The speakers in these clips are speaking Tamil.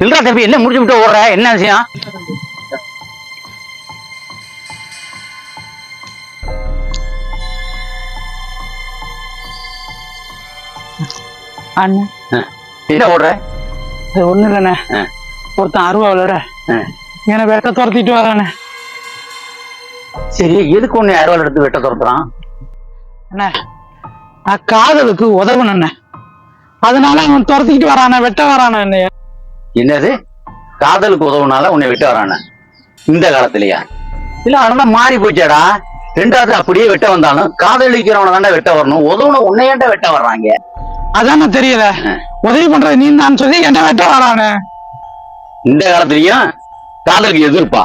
இல்லடா தம்பி, என்ன முடிச்சு விட்டு ஓடுற? என்ன விஷயம்? என்ன ஓடுற? ஒண்ணு இல்லண்ணே, ஒருத்தன் அருவாவிலோட என்ன வெட்ட துரத்திட்டு வரானே. சரி, எதுக்கு ஒண்ணு அருவாள் எடுத்து வெட்ட துரத்துறான்? அண்ணே, நான் காதலுக்கு உதவணும், அதனால அவன் துரத்திக்கிட்டு வரானே, வெட்ட வரானே என்னைய. என்னது? காதலுக்கு உதவுனால உன்னை வெட்ட வரான? இந்த காலத்திலயா? இல்ல அதெல்லாம் மாறி போச்சாடா. ரெண்டாவது அப்படியே வெட்ட வந்தாலும் காதலிக்கிறவனை தாண்டா வெட்ட வரணும். உதவுன உன்னை ஏன்டா வெட்ட வர்றாங்க? அதான் தெரியல. உதவி பண்றது நீ நான் சொல்லி என்ன வெட்ட வரானே. இந்த காலத்திலயும் காதலுக்கு எதிர்ப்பா?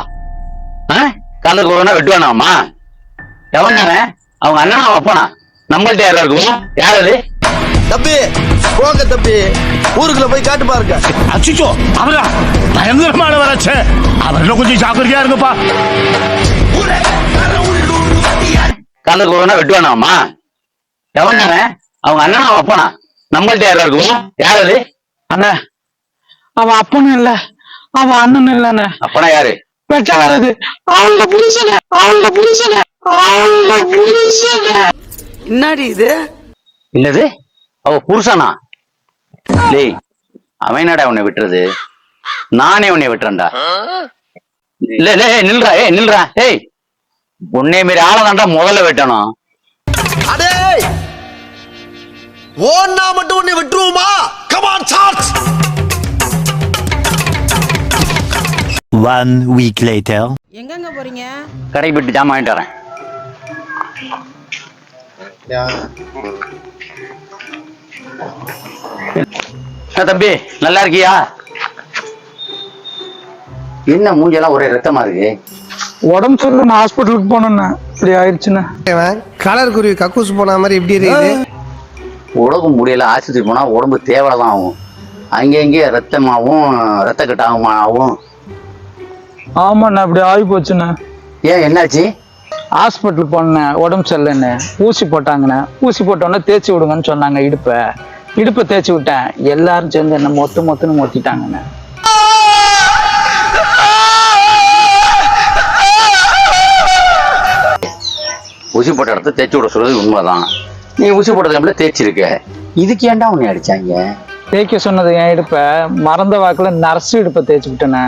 காதலுக்கு உதவுனா வெட்டுவானாமா? எவனானே? அவங்க அண்ணனா அப்பனா? நம்மள்ட்ட யாரா இருக்கும்? யாரது? தம்பி போங்க தம்பி, ஊருக்குள்ள போய் காட்டு பாருங்க. அச்சிச்சோ, அவரா பயங்கரமான வராச்சே. அவர்ல கொஞ்சம் ஜாக்கிரதையா இருங்கப்பா. காதலுக்கு உதவுனா வெட்டுவானாமா? எவனானே? அவங்க அண்ணனா அப்பனா? நம்மள்ட்ட யாரா இருக்கும்? யாரது? அண்ணா, அவன் அப்பனும் இல்ல, அவன் அண்ணனும் இல்லண்ணே. அப்பனா யாரு? வெட்ட வர்றது அவளோட புருஷனே, அவளோட புருஷனே, அவளோட புருஷனே. என்னடி இது? இல்லது அவ புருஷனா? டேய், அவனடா உன்னை விட்டுறது? நானே உன்னை விட்டுறேன்டா. இல்ல இல்ல, நில்றா. நில்றா. ஏய், உன்னை மாரி ஆளதாண்டா முதல்ல வெட்டணும். அடே ஓன்னா மட்டும் உன்னை விட்டுருவோமா? Come on charge. 1 week later. எங்கங்க போறீங்க? கடை போயிட்டு ஜாமான் வாங்கிட்டு வரேன். தம்பி நல்லா இருக்கியா? என்ன மூஞ்செல்லாம் ஒரே ரத்தமா இருக்கு? உடம்பு சொல்லு, நான் ஹாஸ்பிட்டலுக்கு போனேன்னு இப்படி ஆயிடுச்சுன்னு. கலர் குருவி கக்கூஸ் போன மாதிரி இப்படி இருக்குது. உடம்பு முடியல, ஆஸ்பத்திரி போனா உடம்பு தேவைதான் ஆகும். அங்கே ரத்தமாகவும் ரத்த கட்டாகும். ஆமாண்ணா, இப்படி ஆகி போச்சுண்ணே. ஏன், என்னாச்சு? ஹாஸ்பிட்டலுக்கு போனேன், உடம்பு சரியில்லைன்னு ஊசி போட்டாங்கண்ணே. ஊசி போட்டோன்னே தேய்ச்சி விடுங்கன்னு சொன்னாங்க. இடுப்பை தேய்ச்சி விட்டேன். எல்லாரும் சேர்ந்து என்ன மொத்தன்னு மொத்திட்டாங்கண்ணே. ஊசி போட்ட இடத்த தேய்ச்சி விட சொல்றது உண்மைதான். நீ ஊசி போட்டது தேய்ச்சிருக்க, இதுக்கு ஏன்டா உன்னை அடிச்சாங்க? தேய்க்க சொன்னது என் இடுப்பை, மறந்த வாக்குல நர்ஸு இடுப்பை தேய்ச்சி விட்டேண்ணே.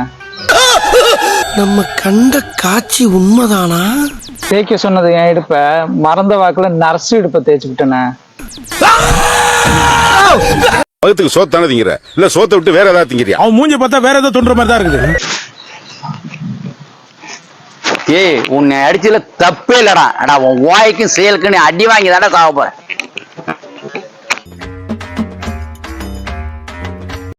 நம்ம கண்ட காட்சி உண்மைதானா? தேய்க்க சொன்னது என் இடுப்பை, மறந்த வாக்குல நர்ஸு இடுப்பை தேய்ச்சி விட்டேண்ணே. வகுத்துக்கு சோத்தானே திங்கிற, இல்ல சோத்தை விட்டு வேற ஏதாவது திங்கிறியா? அவன் மூஞ்சி பார்த்தா வேற ஏதோ தோன்ற மாதிரி தான் இருக்குது. ஏய், உன்னை அடிச்சதுல தப்பே இல்லடா. உன் வாய்க்கும் செயலுக்கு நீ அடி வாங்கி தானே சாவ போற.